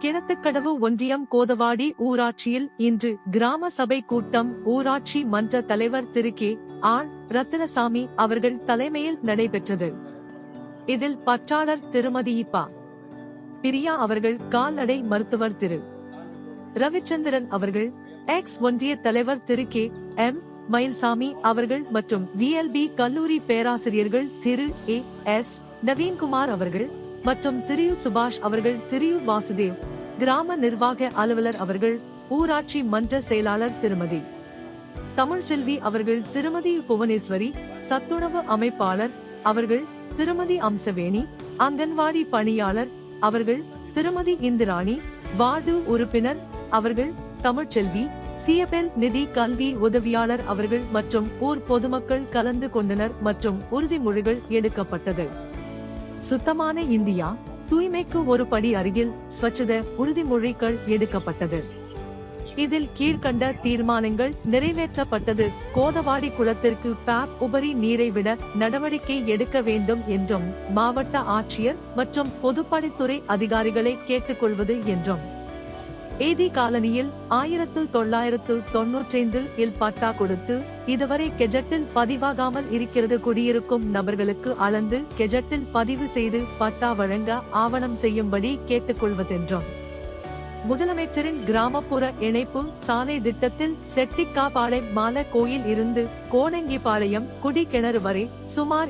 கிணத்துக்கடவு ஒன்றியம் கோதவாடி ஊராட்சியில் இன்று கிராம சபை கூட்டம் ஊராட்சி மன்ற தலைவர் திரு கே ஆர் ரத்தினசாமி அவர்கள் தலைமையில் நடைபெற்றது. இதில் பற்றாளர் திருமதி ப. பிரியா அவர்கள், கால்நடை மருத்துவர் திரு ரவிச்சந்திரன் அவர்கள், எக்ஸ் ஒன்றிய தலைவர் திரு கே எம் மயில்சாமி அவர்கள் மற்றும் VLB கல்லூரி பேராசிரியர்கள் திரு ஏ எஸ் நவீன்குமார் அவர்கள் மற்றும் திரு சுபாஷ் அவர்கள், திரு வாசுதேவ் கிராம நிர்வாக அலுவலர் அவர்கள், ஊராட்சி மன்ற செயலாளர் திருமதி தமிழ்செல்வி அவர்கள், திருமதி புவனேஸ்வரி சத்துணவு அமைப்பாளர் அவர்கள், திருமதி அம்சவேணி அங்கன்வாடி பணியாளர் அவர்கள், திருமதி இந்திராணி வார்டு உறுப்பினர் அவர்கள், தமிழ்செல்வி CFL நிதி கல்வி உதவியாளர் அவர்கள் மற்றும் ஊர் பொதுமக்கள் கலந்து கொண்டனர் மற்றும் உறுதிமொழிகள் எடுக்கப்பட்டது. சுத்தமான இந்தியா, தூய்மைக்கு ஒரு படி அருகில் ஸ்வச்சத உறுதிமொழிகள் எடுக்கப்பட்டது. இதில் கீழ்கண்ட தீர்மானங்கள் நிறைவேற்றப்பட்டது. கோதவாடி குளத்திற்கு PAP உபரி நீரை விட நடவடிக்கை எடுக்க வேண்டும் என்றும் மாவட்ட ஆட்சியர் மற்றும் பொதுப்பணித்துறை அதிகாரிகளை கேட்டுக்கொள்வது என்றும், ஏதி காலனியில் 1995 இல் பட்டா கொடுத்து இதுவரை கெஜெட்டில் பதிவாகாமல் இருக்கிறது. குடியிருக்கும் நபர்களுக்கு அளந்து கெஜெட்டில் பதிவு செய்து பட்டா வழங்க ஆவணம் செய்யும்படி கேட்டுக்கொள்வதென்றும், முதலமைச்சரின் கிராமப்புற இணைப்பு சாலை திட்டத்தில் செட்டிக்காபாளையம் மால கோயில் இருந்து கோணங்கிபாளையம் குடி கிணறு வரை சுமார்